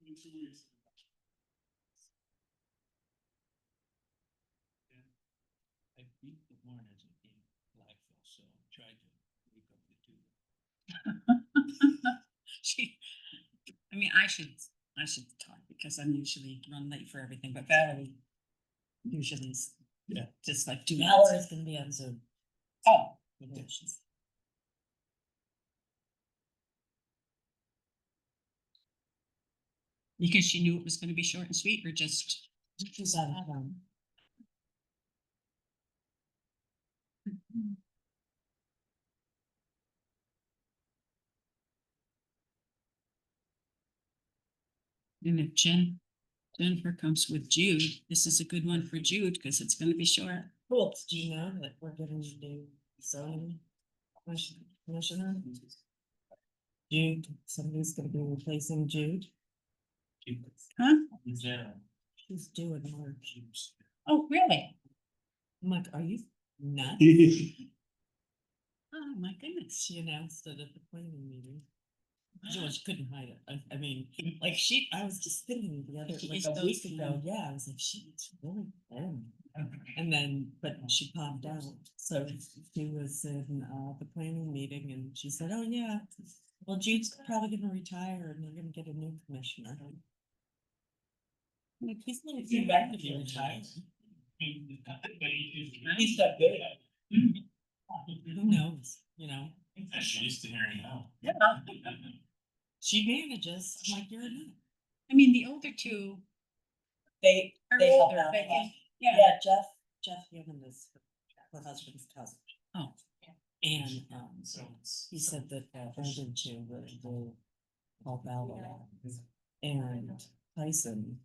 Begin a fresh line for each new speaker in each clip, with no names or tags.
I beat the Warners in Blackville, so I tried to wake up the two.
I mean, I should talk because I'm usually run late for everything, but Valerie usually is.
Yeah.
Just like do.
Valerie's gonna be on Zoom.
Oh.
Yeah, she's.
Because she knew it was gonna be short and sweet, or just.
She's out of town.
And if Jennifer comes with Jude, this is a good one for Jude because it's gonna be short.
Cool, do you know that we're getting a new zoning commissioner? Jude, somebody's gonna be replacing Jude.
Huh?
She's due in March.
Oh, really?
I'm like, are you nuts?
Oh, my goodness.
She announced it at the planning meeting. She couldn't hide it. I mean, like I was just thinking the other, like a week ago, yeah, I was like, she's really thin. And then, but she popped out. So she was in the planning meeting and she said, oh yeah, well, Jude's probably gonna retire and they're gonna get a new commissioner. Like, he's gonna be back if he retires.
He's not good at it.
Who knows, you know?
I'm used to hearing now.
Yeah.
She manages, I'm like, you're a nut.
I mean, the older two
They
are
help
older,
out
but
a lot.
yeah.
Yeah, Jeff Hammond is her husband's cousin.
Oh.
And he said that older two will help out a lot. And Tyson,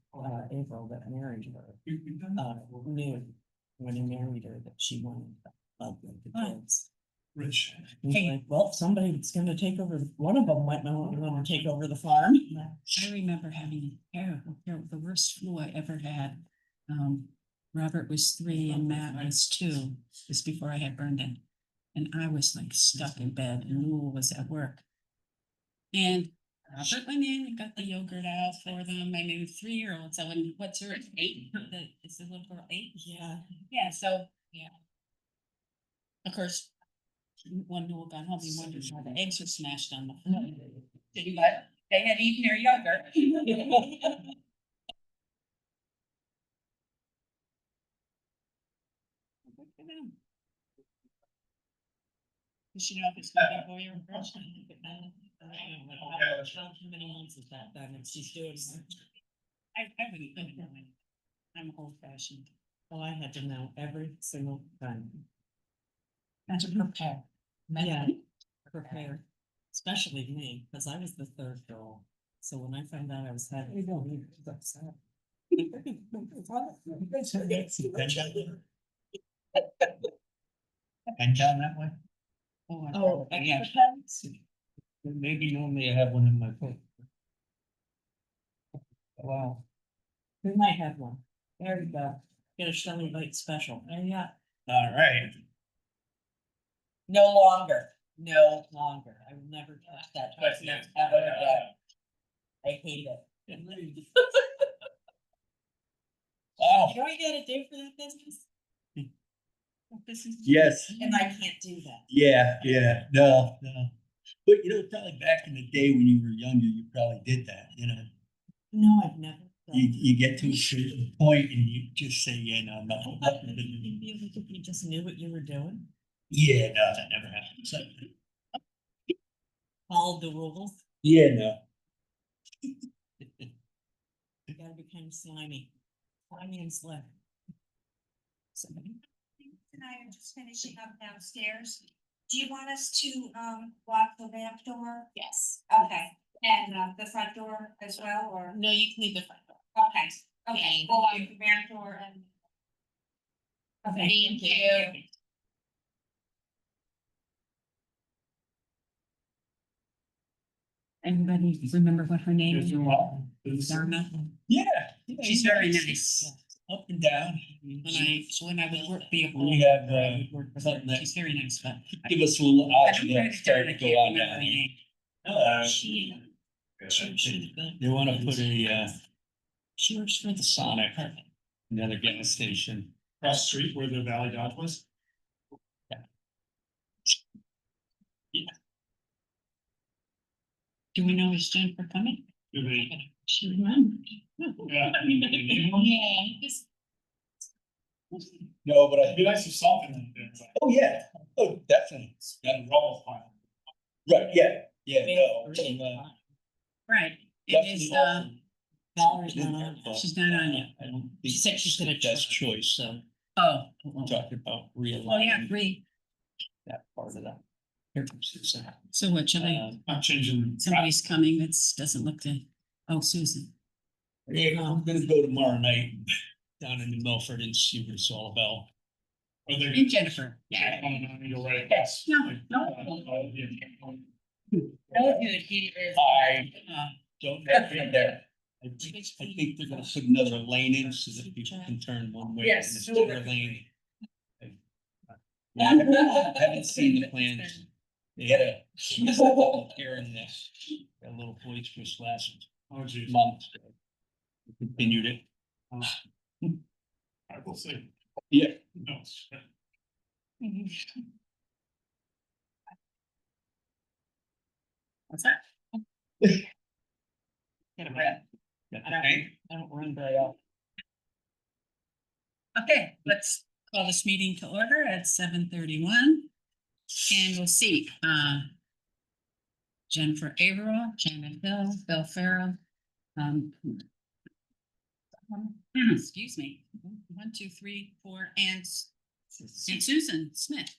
April that married her, knew when he married her that she wanted help with the kids.
Rich.
He's like, well, somebody's gonna take over, one of them might want to take over the farm.
I remember having the worst flu I ever had. Robert was 3 and Matt was 2. This before I had Brendan. And I was like stuck in bed and Lou was at work. And Robert went in and got the yogurt out for them. I mean, 3-year-olds. So what's her 8? Is the little girl 8?
Yeah.
Yeah, so yeah. Of course, when Noel got home, he wondered why the eggs were smashed on the floor. But they had eaten their yogurt. Good for them. Does she know if it's gonna be a boy or a girl?
How many months is that done? And she's doing.
I wouldn't know. I'm old fashioned.
Oh, I had to know every single time.
And to prepare.
Yeah, prepare, especially me, because I was the 3rd girl. So when I found out I was having. You don't need to upset.
And down that way?
Oh,
yeah.
extra pens?
Maybe normally I have one in my book. Wow.
We might have one. There we go. Get a Shelley Bite special. There you go.
All right.
No longer. No longer. I will never touch that. Never again. I hate it.
Oh,
You know what you gotta do for that business?
yes.
And I can't do that.
Yeah, no. But probably back in the day when you were younger, you probably did that,
No, I've never.
You get to a certain point and you just say, yeah, no, no.
You feel like if you just knew what you were doing,
Yeah, no, that never happened. So,
followed the rules,
yeah, no.
you gotta be kind of slimy and slick. Somebody.
And I are just finishing up downstairs. Do you want us to lock the ramp door?
Yes.
Okay, and the front door as well, or?
No, you can leave the front door.
Okay, we'll lock the ramp door and. Okay, thank you.
Anybody remember what her name is? Dharma.
Yeah.
She's very nice.
Up and down.
When I would work, be a
We have,
I would work with her.
something that-
She's very nice, but.
Give us a little
I
option
don't
to
really
start to
I
go
can't
on
remember her
down.
name.
Hello. They wanna put a,
Cheers for the
Sonic, another gas station.
Across the street where the Valley Dodge was.
Do we know is Jennifer coming?
Do they?
She remembered.
Yeah.
Yeah, just-
No, but
It'd be nice if something like that, like,
oh, yeah, oh, definitely. Yeah,
roll file.
right, yeah, no.
Right, it
Definitely
is,
also-
Valerie's not on.
she's not on yet.
I don't
She
think
said she's gonna
that's the best
try.
choice, so
Oh.
we're talking about
Oh, yeah,
realigning
agree.
that part of that.
So what, shall I,
Not changing.
somebody's coming, that doesn't look to, oh, Susan.
Yeah, I'm gonna go tomorrow night down in New Milford and see what it's all about.
Are they-
And Jennifer.
Yeah, no, you're right.
Yes, no, no.
Yeah.
No, dude, he is.
Don't get in there. I think they're gonna put another lane in so that people can turn one way.
Yes.
and it's their lane. I haven't seen the plans. They had a hearing this, a little boisterous last
Oh, geez.
month. We Continued it.
I will see.
Yeah.
No.
What's that? Get a breath.
Got
I
the
don't,
tank?
I don't run very often. Okay, let's call this meeting to order at 7:31. And we'll see, Jennifer Averill, Janet Hill, Bill Farrell. Excuse me, 1, 2, 3, 4, and Susan Smith.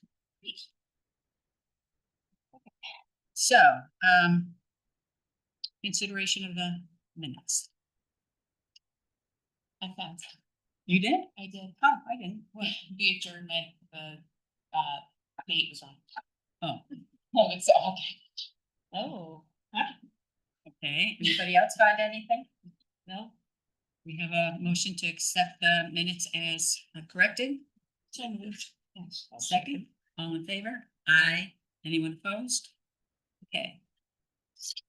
So, consideration of the minutes.
I found some.
You did?
I did.
Oh, I didn't. What?
The adjournment, the date was on.
Oh,
Oh, it's all. Oh.
okay. Anybody else find anything?
No.
We have a motion to accept the minutes as corrected.
So moved. Yes.
Second, all in favor? Aye. Anyone opposed? Okay.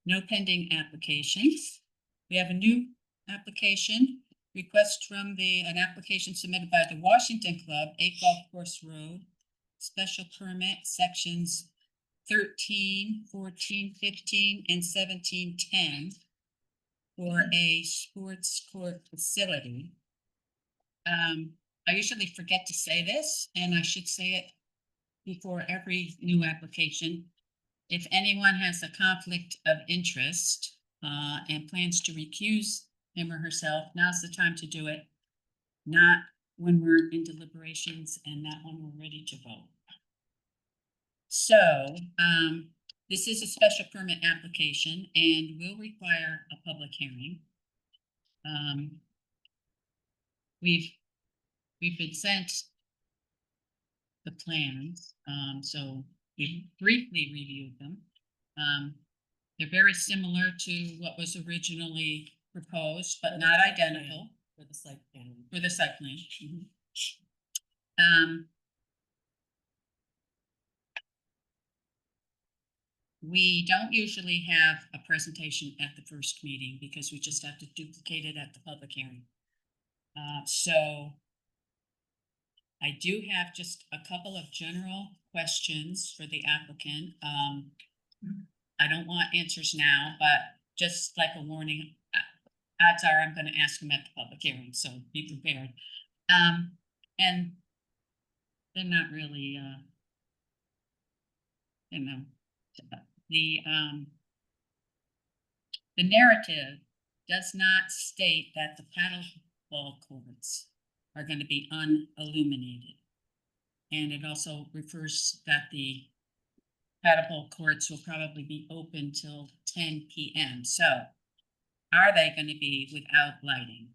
No pending applications. We have a new application, request from an application submitted by the Washington Club, 8 Golf Course Road, special permit sections 13, 14, 15, and 1710 for a sports court facility. I usually forget to say this, and I should say it before every new application. If anyone has a conflict of interest and plans to recuse him or herself, now's the time to do it. Not when we're in deliberations and not when we're ready to vote. So, this is a special permit application and will require a public hearing. We've been sent the plans, so we briefly reviewed them. They're very similar to what was originally proposed, but not identical
For the site plan.
for the site plan. We don't usually have a presentation at the first meeting because we just have to duplicate it at the public hearing. So I do have just a couple of general questions for the applicant. I don't want answers now, but just like a warning, odds are I'm gonna ask them at the public hearing, so be prepared. And they're not really, you know, the narrative does not state that the paddleball courts are going to be unilluminated. And it also refers that the paddleball courts will probably be open till 10 p.m. So are they going to be without lighting?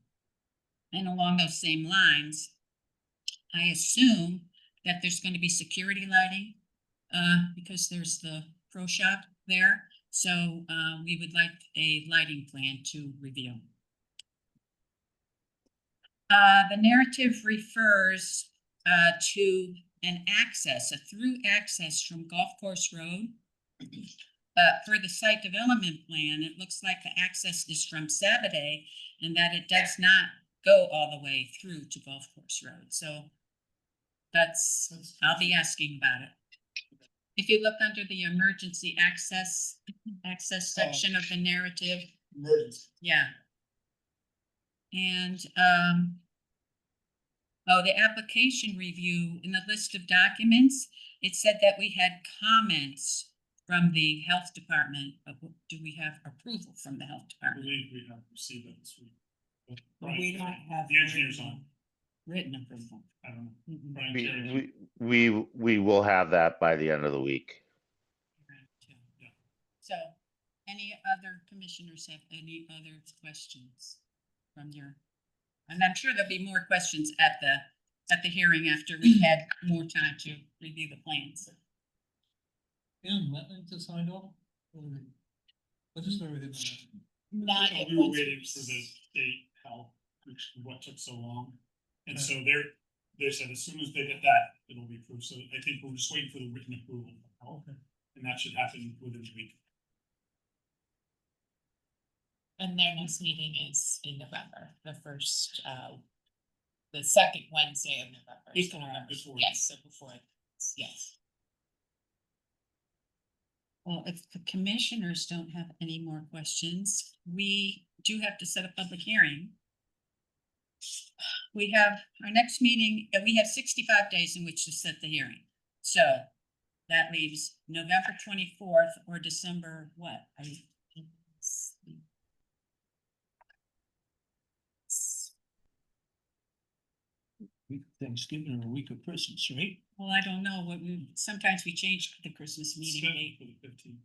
And along those same lines, I assume that there's going to be security lighting because there's the pro shop there. So we would like a lighting plan to review. The narrative refers to an access, a through access from Golf Course Road But for the site development plan, it looks like the access is from Saturday and that it does not go all the way through to Golf Course Road, so I'll be asking about it. If you look under the emergency access section of the narrative,
Emergency.
yeah. And, the application review in the list of documents, it said that we had comments from the health department. Do we have approval from the health
I
department?
believe we have received it this week. But
But we don't have.
The engineer's on,
Written approval.
I don't know.
Mm-mm.
Brian Carey.
We will have that by the end of the week.
Yeah.
So, any other commissioners have any other questions from your? And I'm sure there'll be more questions at the hearing after we've had more time to review the plans.
And wetlands is signed off? What's the story with it?
Not
We were waiting for the state health, which is what took so long. And so they said as soon as they get that, it'll be approved. So I think we're just waiting for the written approval from health. And that should happen within a week.
And their next meeting is in November, the second Wednesday of November.
Before.
Yes, so before, yes.
Well, if the commissioners don't have any more questions, we do have to set a public hearing. We have our next meeting, we have 65 days in which to set the hearing. So that leaves November 24th or December what?
Week of Thanksgiving or a week of Christmas, right?
Well, I don't know, sometimes we change the Christmas meeting
Scheduled
date.
for the 15th.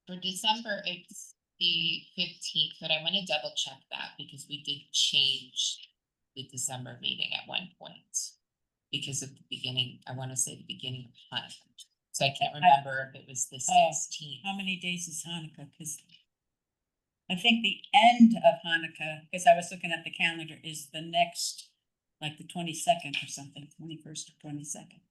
For December, it's the 15th, but I wanna double check that because we did change the December meeting at one point. Because of the beginning, I wanna say the beginning of Hanukkah, so I can't remember if it was the
Oh.
16th.
How many days is Hanukkah? Cause I think the end of Hanukkah, cause I was looking at the calendar, is the next, like the 22nd or something, 21st or 22nd.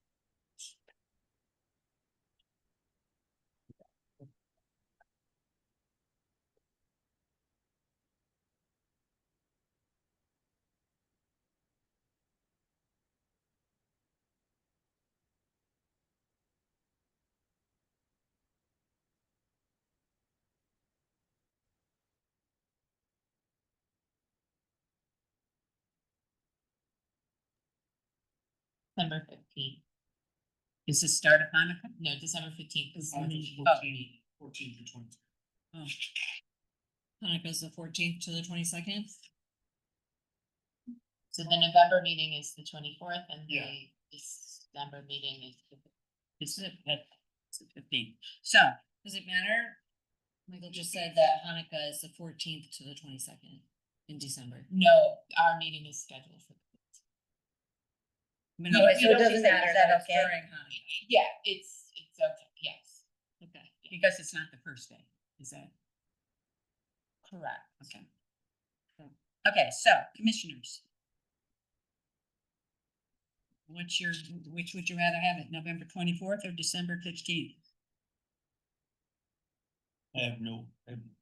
December 15th,
Is the start of Hanukkah?
no, December 15th is.
Hanukkah's
Oh,
14th to 20th.
Oh,
Hanukkah's the 14th to the 22nd.
So the November meeting is the 24th and
Yeah.
the December meeting is the.
it's the 15th. So,
Does it matter? Michael just said that Hanukkah is the 14th to the 22nd in December.
No, our meeting is scheduled for.
no,
So
so
it doesn't matter that it's
okay?
during Hanukkah.
Yeah, it's okay, yes,
Okay, because it's not the first day, is that?
correct.
Okay. Okay, so commissioners. Which would you rather have it, November 24th or December 15th?
I have no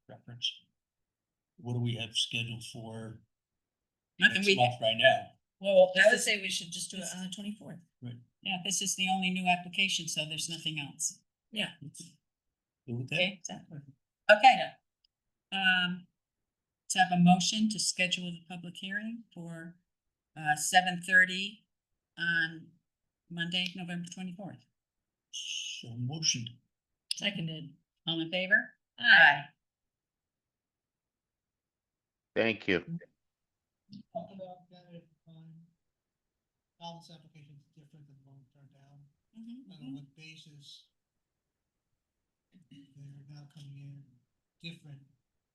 preference. What do we have scheduled for
Nothing
next
we,
month right now?
well,
I would
this is,
say we should just do it on the 24th.
yeah, this is the only new application, so there's nothing else.
Yeah.
Good with that?
Okay, okay. To have a motion to schedule the public hearing for 7:30 on Monday, November 24th.
So motion.
Seconded.
All in favor?
Aye.
Thank you.
Talk about that if, all this application is different than one turned down, and on what basis they're now coming in different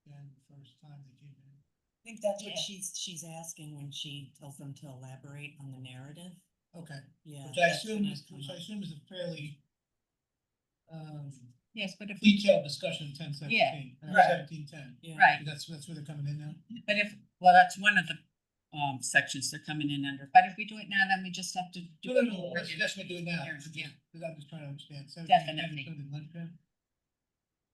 than the first time they came in.
I think that's what
Yeah.
she's asking when she tells them to elaborate on the narrative.
Okay,
Yeah.
which I
that's
assume
gonna
is,
come
which I
up.
assume is a fairly,
Yes, but if we,
detailed discussion in 1017.
right.
1710.
Yeah.
right,
That's where they're coming in now.
but if, well, that's one of the sections they're coming in under, but if we do it now, then we just have to. do
No,
it
no, no,
over
that's,
again.
that's what we're doing now.
Yeah.
Because I'm just trying to understand.
Definitely.
Lincoln.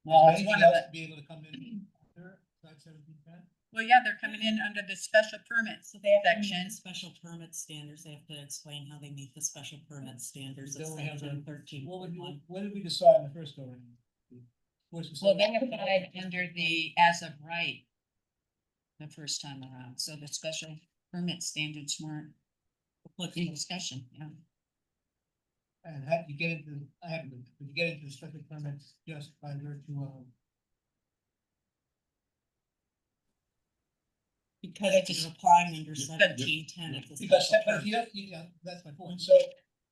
Well,
Is
it's
there
one
anything
of
else
the,
to be able to come in there, besides 1710?
well, yeah, they're coming in under the special permits
So they have to meet
section.
the special permit standards, they have to explain how they meet the special permit standards.
Don't
of
we have
section
the-
13.
What did we decide in the first go around?
Well, they applied under the as of right the first time around, so the special permit standards weren't in discussion, yeah.
And how did you get into, I haven't been, did you get into the special permits just by virtue of?
Because you're applying under 1710.
Because, but if you don't, that's my point, so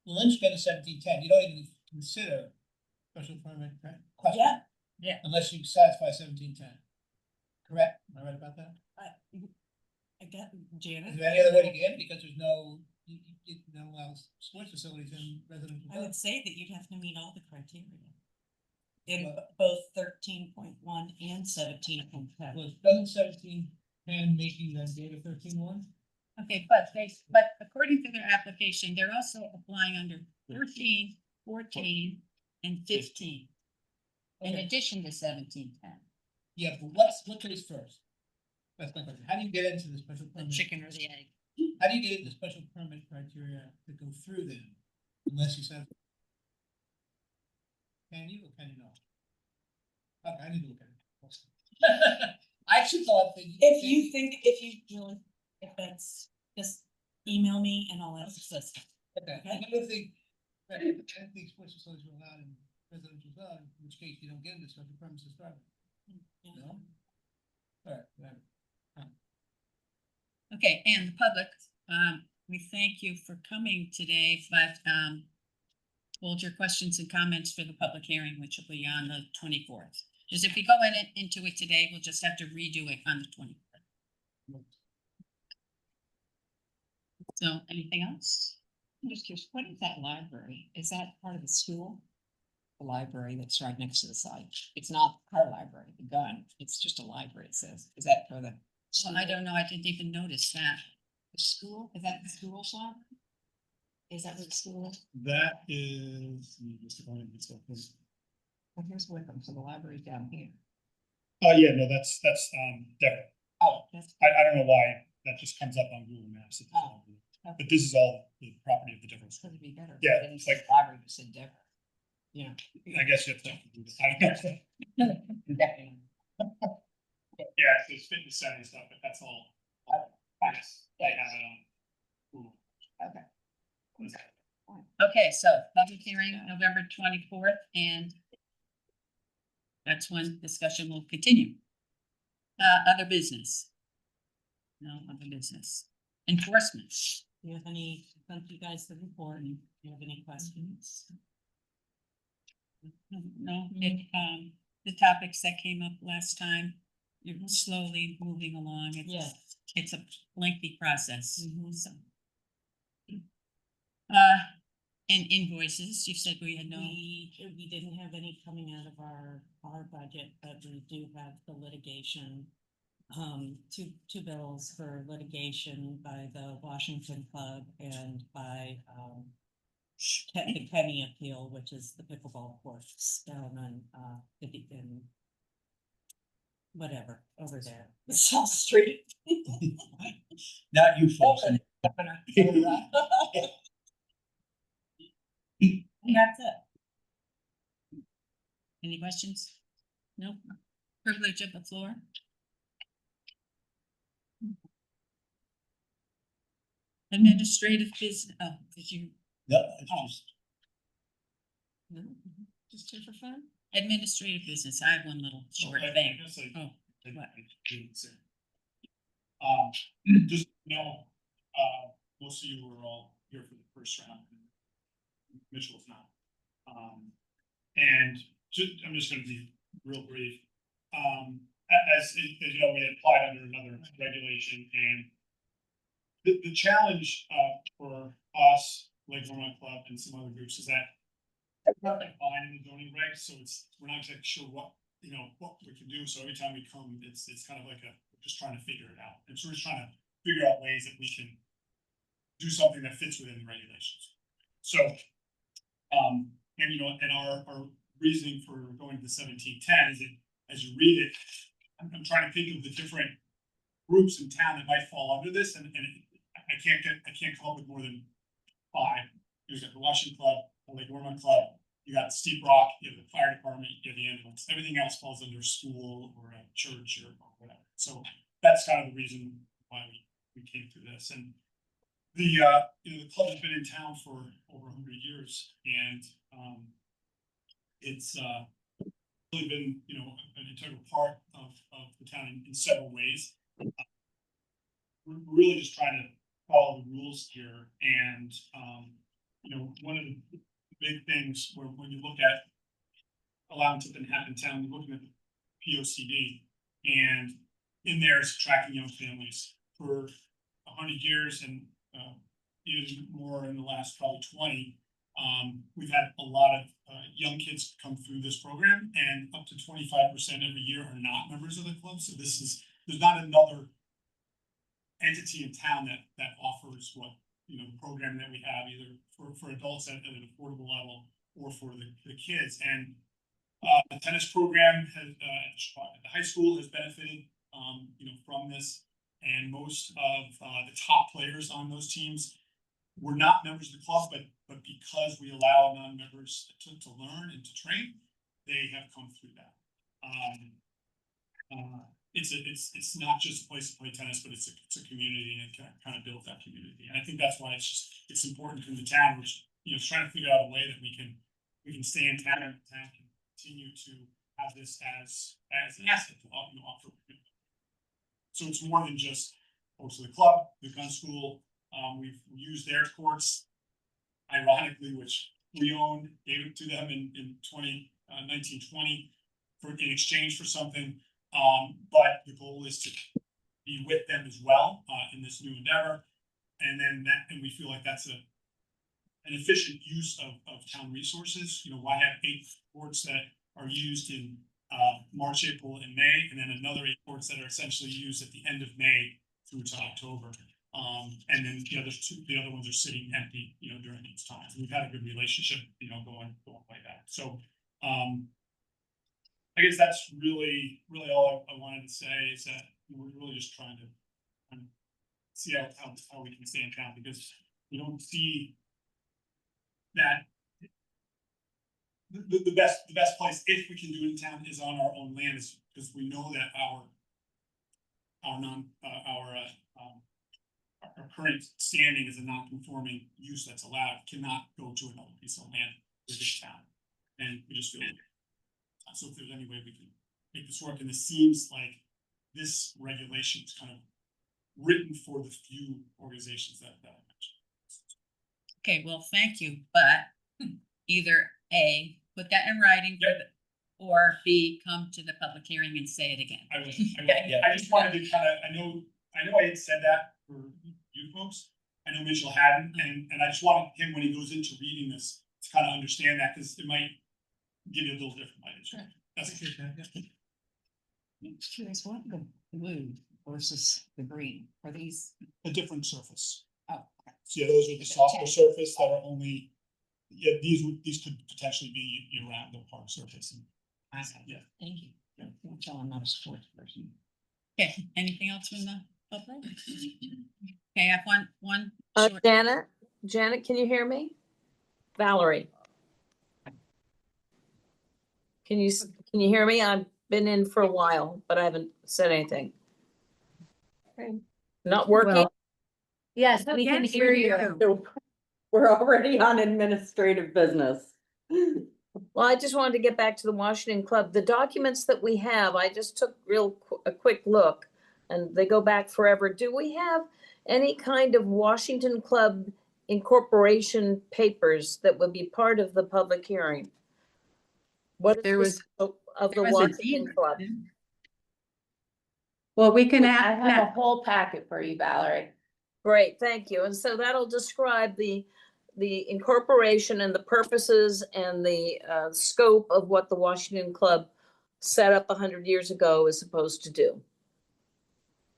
the linchpin is 1710, you don't even consider special permit question.
Yeah.
Unless you satisfy 1710. Correct, am I right about that?
I get Janet.
Is there any other way to get in, because there's no, you don't allow sports facilities in residential.
I would
zones.
say that you'd have to meet all the criteria. In
Well-
both 13.1 and 17.10.
Well, doesn't 1710 make you then go to 13.1?
Okay, but according to their application, they're also applying under 13, 14, and 15. In
Okay.
addition to 1710,
Yeah, but what goes first? That's my question, how do you get into the special
the
permit?
chicken or the egg.
How do you get into special permit criteria to go through them, unless you said? Can you or can you not? Okay, I need to look at it. I actually thought that.
If you think, if that's, just email me and I'll ask the system.
Okay, another thing, I don't think sports facilities are allowed in residential zone, in which case you don't get into special premises driving, no? Alright, whatever.
Okay, and the public, we thank you for coming today, but, hold your questions and comments for the public hearing, which will be on the 24th. Because if we go into it today, we'll just have to redo it on the 24th. So, anything else?
I'm just curious, what is that library? Is that part of the school? The library that's right next to the site. It's not our library, the gun. It's just a library, it says. Is that for the?
Well, I don't know, I didn't even notice that.
The school? Is that the school's library? Is that what the school is?
That is, let me just go ahead and get stuff.
Well, here's Wickham, so the library's down here.
Yeah, no, that's Deborah.
Oh, that's,
I don't know why that just comes up on Google Maps.
Oh,
But this is all the property of the Deborah
it's
School.
gonna be better.
Yeah,
It didn't
it's
say
like-
library, it said Deborah. Yeah.
I guess you have to do this. I don't know.
Definitely.
Yeah, so it's fitness center and stuff, but that's all. Yes, they have it on Google.
Okay.
Okay, so public hearing November 24th, and that's when discussion will continue. Other business? No other business. Enforcement?
Do you have any, thank you guys for the report, do you have any questions?
No, the topics that came up last time, you're slowly moving along.
Yes.
It's a lengthy process,
Mhm.
so. And invoices, you said we had no.
We didn't have any coming out of our budget, but we do have the litigation. Two bills for litigation by the Washington Club and by, the Kenny Appeal, which is the pickleball courts down on, in whatever, over there, South Street.
Not you folks.
And that's it.
Any questions? No? Privilege of the floor? Administrative business, oh, did you,
No, it's just,
no, just here for fun? Administrative business, I have one little short thing. Oh, what?
Just, most of you were all here for the first round. Mitchell's not. And I'm just gonna be real brief. As you know, we had applied under another regulation, and the challenge for us, Lake Vermont Club and some other groups, is that we're not defined in the zoning regs, so we're not exactly sure what we can do. So every time we come, it's kind of like we're just trying to figure it out. And so we're just trying to figure out ways that we can do something that fits within the regulations. So, and you know, and our reasoning for going to the 1710 is that as you read it, I'm trying to think of the different groups in town that might fall under this, and I can't come up with more than 5. You've got the Washington Club, the Lake Ormond Club, you got Steep Rock, you have the fire department, you have the ambulance. Everything else falls under school or a church or whatever. So that's kind of the reason why we came to this. And the you know, the club has been in town for over 100 years, and it's really been, you know, an integral part of the town in several ways. We're really just trying to follow the rules here, and you know, one of the big things when you look at allowing something to happen in town, you're looking at the POCD, and in there is tracking young families for 100 years, and even more in the last probably 20. We've had a lot of young kids come through this program, and up to 25% every year are not members of the club. So there's not another entity in town that offers what, you know, the program that we have, either for adults at an affordable level or for the kids. And the tennis program has the high school has benefited you know, from this, and most of the top players on those teams were not members of the club, but because we allow non-members to learn and to train, they have come through that. It's not just a place to play tennis, but it's a community, and it kind of builds that community. And I think that's why it's important in the town, which, you know, is trying to figure out a way that we can stay in town, and the town can continue to have this as an asset to offer. So it's more than just folks of the club, the gun school. We've used their courts, ironically, which we owned, gave it to them in 1920 in exchange for something. But the goal is to be with them as well in this new endeavor, and we feel like that's an efficient use of town resources. You know, why have 8 courts that are used in March, April, and May, and then another 8 courts that are essentially used at the end of May through to October. And then the other ones are sitting empty, you know, during these times. We've had a good relationship, you know, going like that. So I guess that's really all I wanted to say, is that we're really just trying to see how we can stay in town, because we don't see that the best place, if we can do it in town, is on our own land, is because we know that our current standing as a non-conforming use that's allowed cannot go to another piece of land within town, and we just feel so if there's any way we can make this work. And it seems like this regulation is kind of written for the few organizations that I mentioned.
Okay, well, thank you, but either A, put that in writing, or B, come to the public hearing and say it again.
I will. I just wanted to kind of, I know I had said that for you folks. I know Mitchell hadn't, and I just wanted him, when he goes into reading this, to kind of understand that, because it might give you a little different light.
Sure.
That's it.
I'm curious, what the blue versus the green, are these,
A different surface.
oh, okay.
So yeah, those are the softer surface that are only, these could potentially be year-round, the hard surface. And, yeah.
Thank you. Don't tell I'm not a sports person.
Okay, anything else from the public? Okay, I have one. short-
Janet, can you hear me? Valerie. Can you hear me? I've been in for a while, but I haven't said anything. Not working?
Well, yes, we can hear you. We're already on administrative business.
Well, I just wanted to get back to the Washington Club. The documents that we have, I just took a quick look, and they go back forever. Do we have any kind of Washington Club incorporation papers that would be part of the public hearing? What
There
is
was-
of the
there was a
Washington
deed.
Club?
Well, we can
I have a
add,
whole packet for you, Valerie.
Great, thank you. And so that'll describe the incorporation and the purposes and the scope of what the Washington Club set up 100 years ago is supposed to do.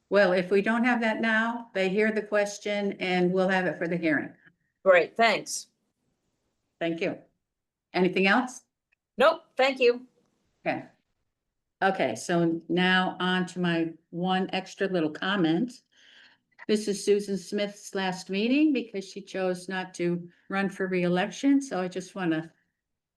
Well, if we don't have that now, they hear the question and we'll have it for the hearing.
Great, thanks.
Thank you. Anything else?
Nope, thank you.
Okay. Okay, so now on to my one extra little comment. This is Susan Smith's last meeting because she chose not to run for reelection, so I just want to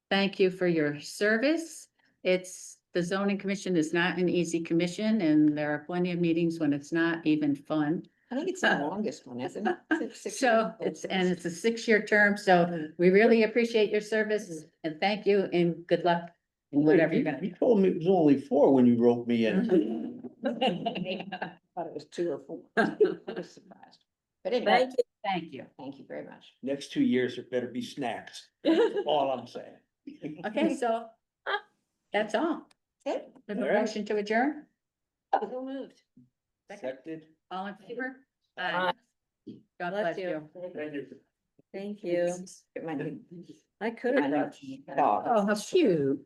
thank you for your service. The zoning commission is not an easy commission, and there are plenty of meetings when it's not even fun.
I think it's the longest one, isn't it?
So it's a 6-year term, so we really appreciate your service and thank you and good luck in whatever you're gonna
You
do.
told me it was only 4 when you wrote me in.
Thought it was 2 or 4. I was surprised. But anyway,
Thank you.
Thank you.
thank you very much.
Next 2 years, there better be snacks. All I'm saying.
Okay, so that's all.
Okay.
Have a
All right.
motion to adjourn?
So moved.
Accepted.
All in favor?
Aye.
God
Bless
bless
you.
you.
Thank you.
Thank you.
Get my new-
I could
my
have
new
brought.
dog.
Oh, how cute.